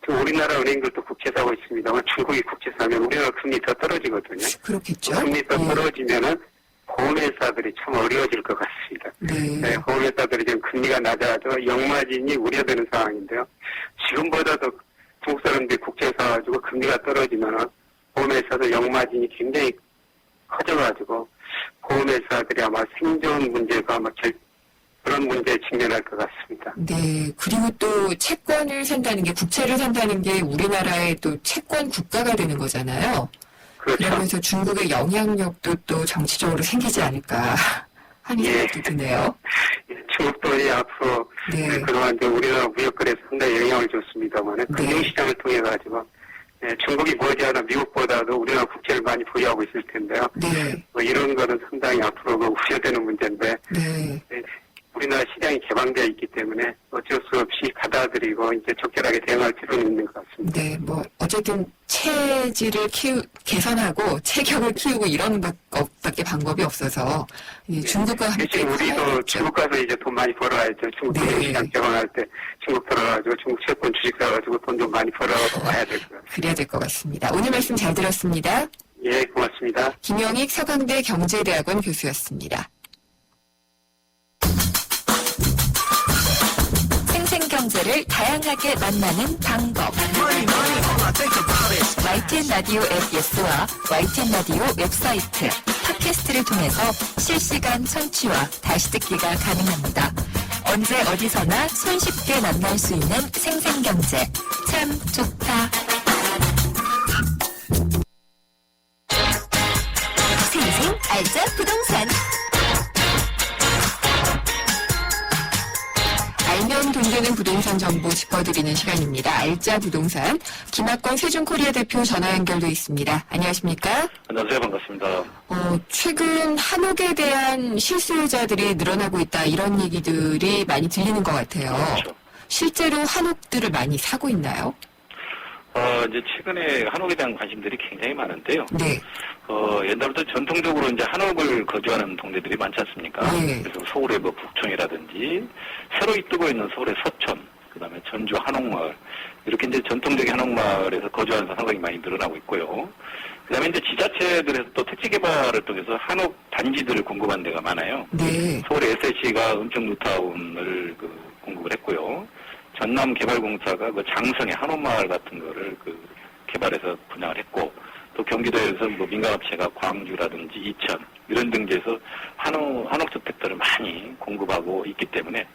지금 우리나라 은행들도 국채 사고 있습니다만 중국이 국채 사면 우리나라 금리 더 떨어지거든요. 그렇겠죠. 금리 더 예. 떨어지면은 보험회사들이 참 어려워질 것 같습니다. 네. 보험회사들이 지금 금리가 낮아져 역마진이 우려되는 상황인데요. 지금보다도 중국 사람들이 국채 사가지고 금리가 떨어지면 보험회사도 역마진이 굉장히 커져가지고 보험회사들이 아마 생존 문제가 아마 그런 문제에 직면할 것 같습니다. 네. 그리고 또 채권을 산다는 게, 국채를 산다는 게 우리나라의 또 채권 국가가 되는 거잖아요. 그렇죠. 그러면서 중국의 영향력도 또 정치적으로 생기지 않을까 하는 예. 생각도 드네요. 중국도 이 앞으로 네. 그동안 이제 우리나라 무역거래에 상당히 영향을 줬습니다만 네. 금융시장을 통해 가지고 중국이 머지않아 미국보다도 우리나라 국채를 많이 보유하고 있을 텐데요. 네. 뭐 이런 거는 상당히 앞으로 우려되는 문제인데 네. 우리나라 시장이 개방되어 있기 때문에 어쩔 수 없이 받아들이고 이제 적절하게 대응할 필요는 있는 것 같습니다. 네. 뭐 어쨌든 체질을 개선하고 체격을 키우고 이런 밖에 방법이 없어서 중국과 함께 대신 우리도 커야겠죠. 중국 가서 이제 돈 많이 벌어야죠. 중국 네. 금융시장 개방할 때 중국 들어가가지고 중국 채권 주식 사가지고 돈 좀 많이 벌어와야 될 것 같습니다. 그래야 될 것 같습니다. 오늘 말씀 잘 들었습니다. 예, 고맙습니다. 김영익 서강대 경제대학원 교수였습니다. 생생경제를 다양하게 만나는 방법. YTN 라디오 앱 예스와 YTN 라디오 웹사이트, 팟캐스트를 통해서 실시간 청취와 다시 듣기가 가능합니다. 언제 어디서나 손쉽게 만날 수 있는 생생경제. 참 좋다. 생생 알짜 부동산. 알면 돈 되는 부동산 정보 짚어드리는 시간입니다. 알짜 부동산. 김학권 세준코리아 대표 전화 연결돼 있습니다. 안녕하십니까? 안녕하세요. 반갑습니다. 최근 한옥에 대한 실수요자들이 늘어나고 있다, 이런 얘기들이 많이 들리는 것 같아요. 그렇죠. 실제로 한옥들을 많이 사고 있나요? 이제 최근에 한옥에 대한 관심들이 굉장히 많은데요. 네. 옛날부터 전통적으로 이제 한옥을 거주하는 동네들이 많지 않습니까? 네. 그래서 서울의 뭐 북촌이라든지 새로 뜨고 있는 서울의 서촌, 그다음에 전주 한옥마을, 이렇게 이제 전통적인 한옥마을에서 거주하는 사람 상당히 많이 늘어나고 있고요. 그다음에 이제 지자체들에서 또 택지 개발을 통해서 한옥 단지들을 공급한 데가 많아요. 네. 서울의 SH가 은평 뉴타운을 공급을 했고요. 전남개발공사가 그 장성의 한옥마을 같은 거를 개발해서 분양을 했고, 또 경기도에서 뭐 민간업체가 광주라든지 이천 이런 등지에서 한옥주택들을 많이 공급하고 있기 때문에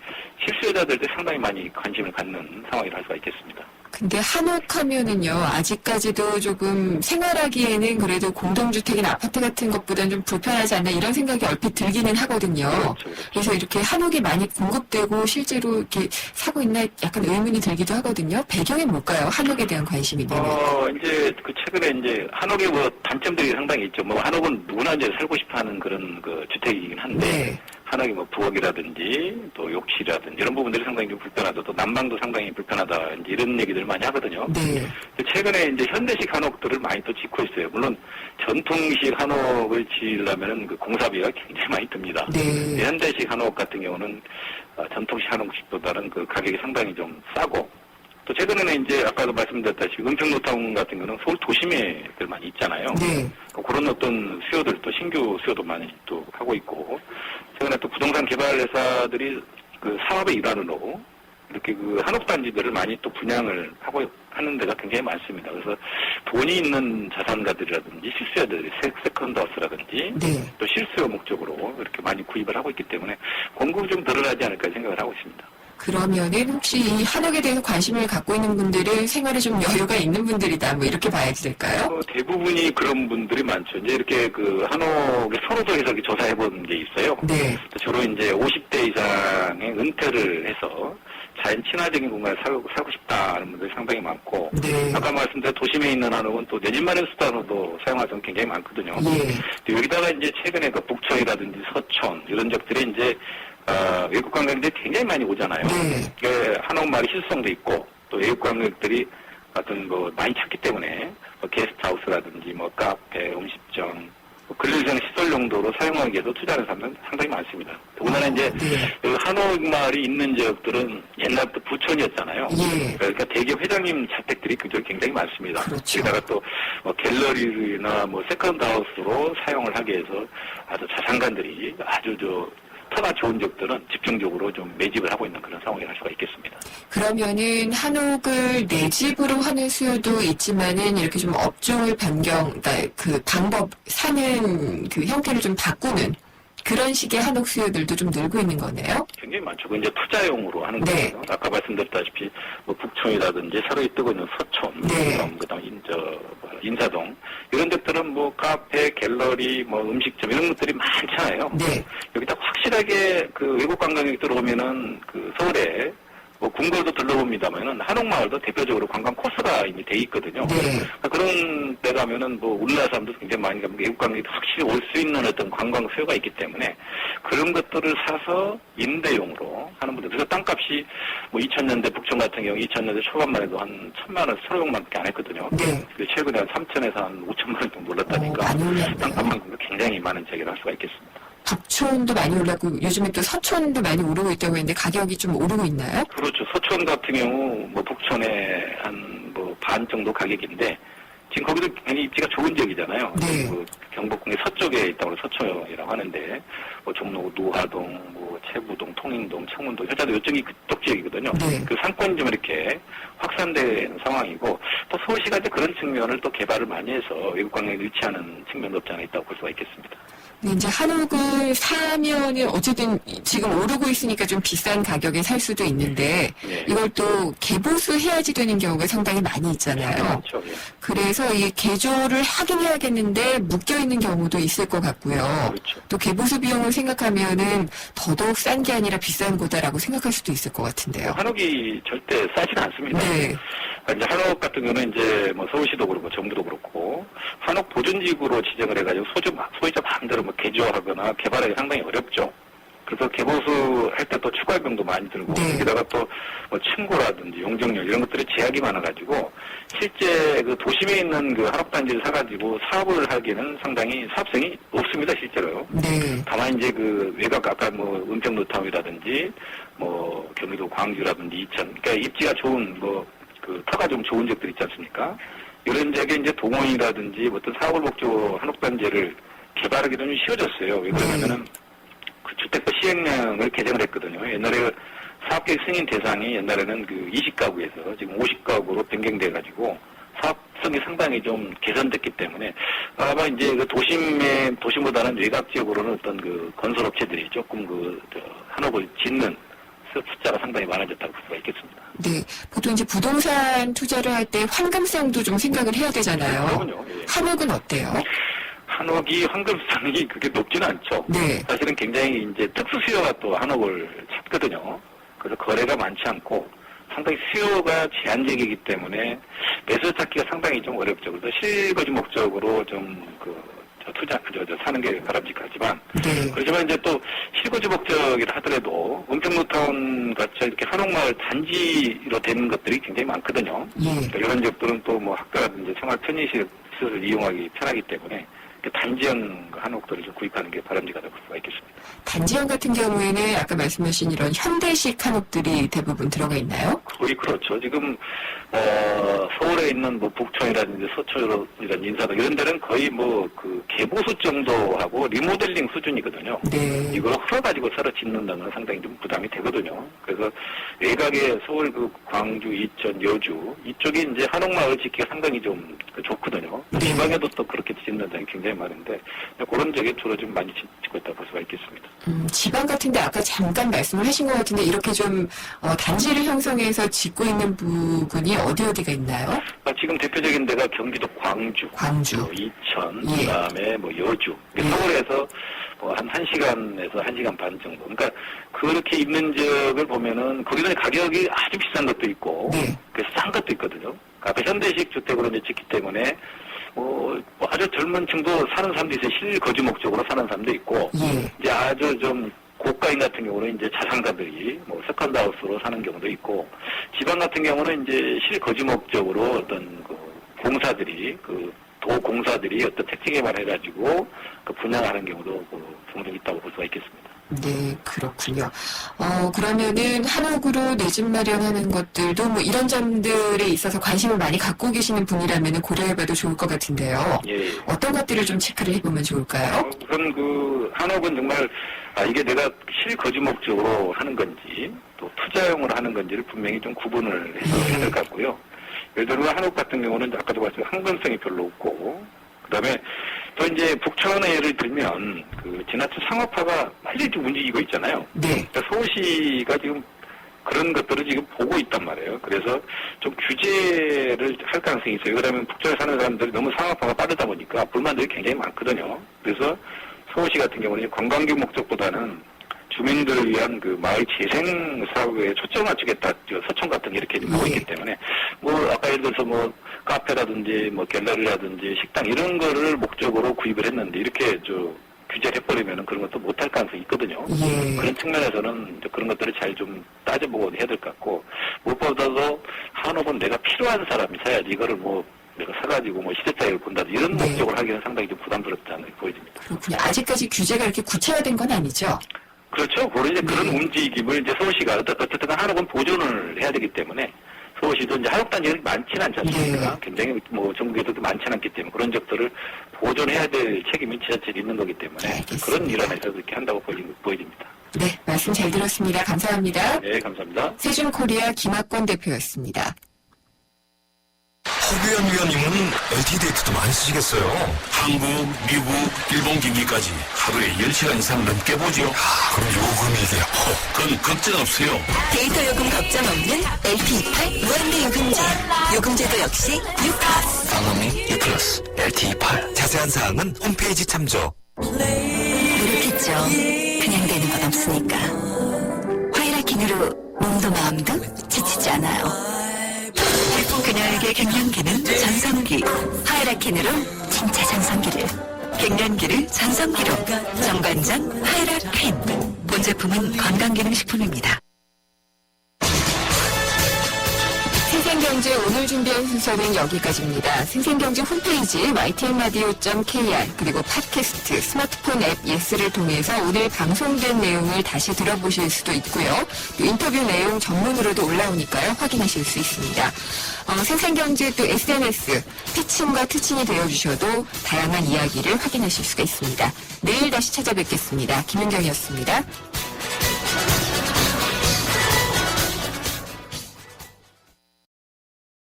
실수요자들도 상당히 많이 관심을 갖는 상황이라 할 수가 있겠습니다. 근데 한옥하면은요, 아직까지도 조금 생활하기에는 그래도 공동주택이나 아파트 같은 것보다는 좀 불편하지 않나, 이런 생각이 얼핏 들기는 하거든요. 그렇죠. 그래서 이렇게 한옥이 많이 공급되고 실제로 이렇게 사고 있나 약간 의문이 들기도 하거든요. 배경이 뭘까요? 한옥에 대한 관심이 있는. 이제 최근에 이제 한옥의 뭐 단점들이 상당히 있죠. 뭐 한옥은 누구나 이제 살고 싶어하는 그런 주택이긴 한데. 네. 한옥이 뭐 부엌이라든지 또 욕실이라든지 이런 부분들이 상당히 좀 불편하다. 또 난방도 상당히 불편하다. 이제 이런 얘기들을 많이 하거든요. 네. 최근에 이제 현대식 한옥들을 많이 또 짓고 있어요. 물론 전통식 한옥을 지으려면은 공사비가 굉장히 많이 듭니다. 네. 현대식 한옥 같은 경우는 전통식 한옥식보다는 가격이 상당히 좀 싸고, 또 최근에는 이제 아까도 말씀드렸다시피 은평노타운 같은 경우는 서울 도심에들 많이 있잖아요. 네. 그런 어떤 수요들, 또 신규 수요도 많이 또 하고 있고, 최근에 또 부동산 개발 회사들이 사업의 일환으로 이렇게 한옥단지들을 많이 또 분양을 하는 데가 굉장히 많습니다. 그래서 돈이 있는 자산가들이라든지 실수요자들이 세컨드하우스라든지 네. 또 실수요 목적으로 이렇게 많이 구입을 하고 있기 때문에 공급이 좀 늘어나지 않을까 생각을 하고 있습니다. 그러면은 혹시 이 한옥에 대해서 관심을 갖고 있는 분들은 생활에 좀 여유가 있는 분들이다, 뭐 이렇게 봐야 될까요? 대부분이 그런 분들이 많죠. 이제 이렇게 한옥의 선호도에서 이렇게 조사해 본 게 있어요. 네. 주로 이제 50대 이상의 은퇴를 해서 자연 친화적인 공간을 살고 싶다는 분들이 상당히 많고, 네. 아까 말씀드린 도심에 있는 한옥은 또 내 집 마련 수단으로도 사용할 수 굉장히 많거든요. 예. 여기다가 이제 최근에 북촌이라든지 서촌 이런 적들이 이제 외국 관광객들이 굉장히 많이 오잖아요. 네. 한옥마을의 실성도 있고, 또 외국 관광객들이 많이 찾기 때문에 게스트하우스라든지 카페, 음식점, 근로시설 시설 용도로 사용하기 위해서 투자하는 사람들은 상당히 많습니다. 더군다나 이제 네. 한옥마을이 있는 지역들은 옛날부터 부촌이었잖아요. 예. 그러니까 대기업 회장님 자택들이 그쪽 굉장히 많습니다. 그렇죠. 거기다가 또 갤러리나 세컨드하우스로 사용을 하기 위해서 아주 자산가들이 아주 터가 좋은 지역들은 집중적으로 좀 매집을 하고 있는 그런 상황이 할 수가 있겠습니다. 그러면은 한옥을 내 집으로 하는 수요도 있지만은 이렇게 좀 업종을 그러니까 그 방법 사는 그 형태를 좀 바꾸는 그런 식의 한옥 수요들도 좀 늘고 있는 거네요. 굉장히 많죠. 그 이제 투자용으로 하는 네. 거예요. 아까 말씀드렸다시피 뭐 북촌이라든지 새로 뜨고 있는 서촌, 네. 그다음 인사동 이런 데들은 뭐 카페, 갤러리, 뭐 음식점 이런 것들이 많잖아요. 네. 여기다 확실하게 그 외국 관광객 들어오면은 그 서울에 뭐 궁궐도 둘러봅니다만은 한옥마을도 대표적으로 관광 코스가 이미 돼 있거든요. 네. 그런 데 가면은 뭐 우리나라 사람도 굉장히 많이 가면 외국 관광객도 확실히 올 수 있는 어떤 관광 수요가 있기 때문에 그런 것들을 사서 임대용으로 하는 분들. 그래서 땅값이 뭐 2000년대 북촌 같은 경우 2000년대 초반만 해도 한 1000만 원, 1500만밖에 안 했거든요. 네. 근데 최근에 한 3000에서 한 5000만 원 정도 올랐다니까 많이 올랐네요. 땅값만큼도 굉장히 많은 차이를 할 수가 있겠습니다. 북촌도 많이 올랐고 요즘에 또 서촌도 많이 오르고 있다고 했는데 가격이 좀 오르고 있나요? 그렇죠. 서촌 같은 경우 뭐 북촌에 한 뭐 반 정도 가격인데 지금 거기도 굉장히 입지가 좋은 지역이잖아요. 네. 그 경복궁의 서쪽에 있다고 서촌이라고 하는데 뭐 종로, 노화동, 뭐 채부동, 통인동, 청운동, 현자도 이쪽이 그쪽 지역이거든요. 네. 그 상권이 좀 이렇게 확산되는 상황이고 또 서울시가 이제 그런 측면을 또 개발을 많이 해서 외국 관광객이 유치하는 측면도 없지 않아 있다고 볼 수가 있겠습니다. 근데 이제 한옥을 사면은 어쨌든 지금 오르고 있으니까 좀 비싼 가격에 살 수도 있는데 네. 이걸 또 개보수 해야지 되는 경우가 상당히 많이 있잖아요. 그렇죠. 예. 그래서 이 개조를 하긴 해야겠는데 묶여 있는 경우도 있을 것 같고요. 그렇죠. 또 개보수 비용을 생각하면은 더더욱 싼 게 아니라 비싼 거다라고 생각할 수도 있을 것 같은데요. 한옥이 절대 싸지는 않습니다. 네. 이제 한옥 같은 경우는 이제 뭐 서울시도 그렇고 정부도 그렇고 한옥 보존지구로 지정을 해가지고 소유자 마음대로 뭐 개조하거나 개발하기 상당히 어렵죠. 그래서 개보수 할 때 또 추가 비용도 많이 들고 네. 여기다가 또 뭐 층고라든지 용적률 이런 것들이 제약이 많아가지고 실제 그 도심에 있는 그 한옥 단지를 사가지고 사업을 하기에는 상당히 사업성이 없습니다 실제로요. 네. 다만 이제 그 외곽 아까 뭐 은평 노타운이라든지 뭐 경기도 광주라든지 이천 그러니까 입지가 좋은 뭐 그 터가 좀 좋은 지역들 있지 않습니까? 이런 지역에 이제 동원이라든지 어떤 사업을 목적으로 한옥단지를 개발하기도 좀 쉬워졌어요. 왜 그러냐면은 그 주택법 시행령을 개정을 했거든요. 옛날에 사업계획 승인 대상이 옛날에는 그 20가구에서 지금 50가구로 변경돼가지고 사업성이 상당히 좀 개선됐기 때문에 아마 이제 그 도심보다는 외곽 지역으로는 어떤 그 건설업체들이 조금 한옥을 짓는 숫자가 상당히 많아졌다고 볼 수가 있겠습니다. 네. 보통 이제 부동산 투자를 할 때 환금성도 좀 생각을 해야 되잖아요. 그럼요. 예. 한옥은 어때요? 한옥이 환급성이 그렇게 높지는 않죠. 네. 사실은 굉장히 이제 특수 수요가 또 한옥을 찾거든요. 그래서 거래가 많지 않고 상당히 수요가 제한적이기 때문에 매수 찾기가 상당히 좀 어렵죠. 그래서 실거주 목적으로 사는 게 바람직하지만 네. 그렇지만 이제 또 실거주 목적이라 하더라도 은평노타운 같이 이렇게 한옥마을 단지로 되는 것들이 굉장히 많거든요. 예. 그러니까 이런 지역들은 또 뭐 학교라든지 생활 편의시설을 이용하기 편하기 때문에 단지형 한옥들을 좀 구입하는 게 바람직하다고 볼 수가 있겠습니다. 단지형 같은 경우에는 아까 말씀하신 이런 현대식 한옥들이 대부분 들어가 있나요? 거의 그렇죠. 지금 서울에 있는 뭐 북촌이라든지 서초이라든지 인사동 이런 데는 거의 뭐 그 개보수 정도하고 리모델링 수준이거든요. 네. 이걸 흘러가지고 새로 짓는다는 건 상당히 좀 부담이 되거든요. 그래서 외곽에 서울 그 광주, 이천, 여주 이쪽에 이제 한옥마을 짓기가 상당히 좀 좋거든요. 네. 지방에도 또 그렇게 짓는 데는 굉장히 많은데 그런 지역에 주로 좀 많이 짓고 있다고 볼 수가 있겠습니다. 지방 같은데 아까 잠깐 말씀을 하신 것 같은데 이렇게 좀 단지를 형성해서 짓고 있는 부분이 어디가 있나요? 지금 대표적인 데가 경기도 광주, 뭐 이천, 예. 그다음에 뭐 여주, 서울에서 뭐 한 1시간에서 1시간 반 정도. 그러니까 그렇게 있는 지역을 보면은 거기서 가격이 아주 비싼 것도 있고, 네. 그래서 싼 것도 있거든요. 그러니까 현대식 주택으로 이제 짓기 때문에 뭐 아주 젊은 층도 사는 사람도 있어요. 실거주 목적으로 사는 사람도 있고, 예. 이제 아주 좀 고가인 같은 경우는 이제 자산가들이 뭐 세컨드 하우스로 사는 경우도 있고, 지방 같은 경우는 이제 실거주 목적으로 어떤 그 공사들이 도공사들이 어떤 택지 개발해가지고 분양하는 경우도 종종 있다고 볼 수가 있겠습니다. 네, 그렇군요. 그러면은 한옥으로 내 집 마련하는 것들도 뭐 이런 점들에 있어서 관심을 많이 갖고 계시는 분이라면 고려해봐도 좋을 것 같은데요. 예. 어떤 것들을 좀 체크를 해보면 좋을까요? 우선 그 한옥은 정말 이게 내가 실거주 목적으로 하는 건지 또 투자용으로 하는 건지를 분명히 좀 구분을 해야 될 것 같고요. 예를 들면 한국 같은 경우는 아까도 말씀드린 항변성이 별로 없고, 그다음에 또 이제 북촌의 예를 들면 그 지나친 상업화가 빨리 좀 움직이고 있잖아요. 네. 그러니까 서울시가 지금 그런 것들을 지금 보고 있단 말이에요. 그래서 좀 규제를 할 가능성이 있어요. 그러면 북촌에 사는 사람들이 너무 상업화가 빠르다 보니까 불만들이 굉장히 많거든요. 그래서 서울시 같은 경우는 관광객 목적보다는 주민들을 위한 그 마을 재생 사업에 초점을 맞추겠다. 서촌 같은 게 이렇게 보고 있기 때문에 뭐 아까 예를 들어서 뭐 카페라든지 뭐 갤러리라든지 식당 이런 거를 목적으로 구입을 했는데 이렇게 규제를 해버리면은 그런 것도 못할 가능성이 있거든요. 예. 그런 측면에서는 이제 그런 것들을 잘 좀 따져보고 해야 될 것 같고, 무엇보다도 한옥은 내가 필요한 사람이 사야지 이거를 뭐 내가 사가지고 뭐 시대차이를 본다든지 이런 네. 목적으로 하기는 상당히 좀 부담스럽지 않게 보여집니다. 그렇군요. 아직까지 규제가 이렇게 구체화된 건 아니죠? 그렇죠. 그런 이제 그런 네. 움직임을 이제 서울시가 어쨌든 한옥은 보존을 해야 되기 때문에 서울시도 이제 한옥단지가 많지는 않지 않습니까? 네. 굉장히 뭐 전국에서도 많지는 않기 때문에 그런 적들을 보존해야 될 책임이 지자체에 있는 거기 때문에 알겠습니다. 그런 일환에서 이렇게 한다고 보여집니다. 네, 말씀 잘 들었습니다. 감사합니다. 네, 감사합니다. 세준코리아 김학권 대표였습니다. 허규현 위원님은 LTE 데이트도 많이 쓰시겠어요? 한국, 미국, 일본 기기까지 하루에 10시간 이상 넘게 보죠. 그럼 요금이 이게 그건 걱정 없어요. 데이터 요금 걱정 없는 LTE8 무한대 요금제. 요금제도 역시 유플러스. 방음이 U+, LTE8. 자세한 사항은 홈페이지 참조. 노력했죠. 그냥 되는 건 없으니까. 화이라킨으로 몸도 마음도 지치지 않아요. 그녀에게 갱년기는 전성기. 하이라킨으로 진짜 전성기를. 갱년기를 전성기로. 정관장 하이라킨. 본 제품은 건강기능식품입니다. 생생경제 오늘 준비한 순서는 여기까지입니다. 생생경제 홈페이지 ytnradio.kr 그리고 팟캐스트, 스마트폰 앱 예스를 통해서 오늘 방송된 내용을 다시 들어보실 수도 있고요. 또 인터뷰 내용 전문으로도 올라오니까요. 확인하실 수 있습니다. 생생경제 또 SNS, 피친과 트친이 되어주셔도 다양한 이야기를 확인하실 수가 있습니다. 내일 다시 찾아뵙겠습니다. 김은경이었습니다.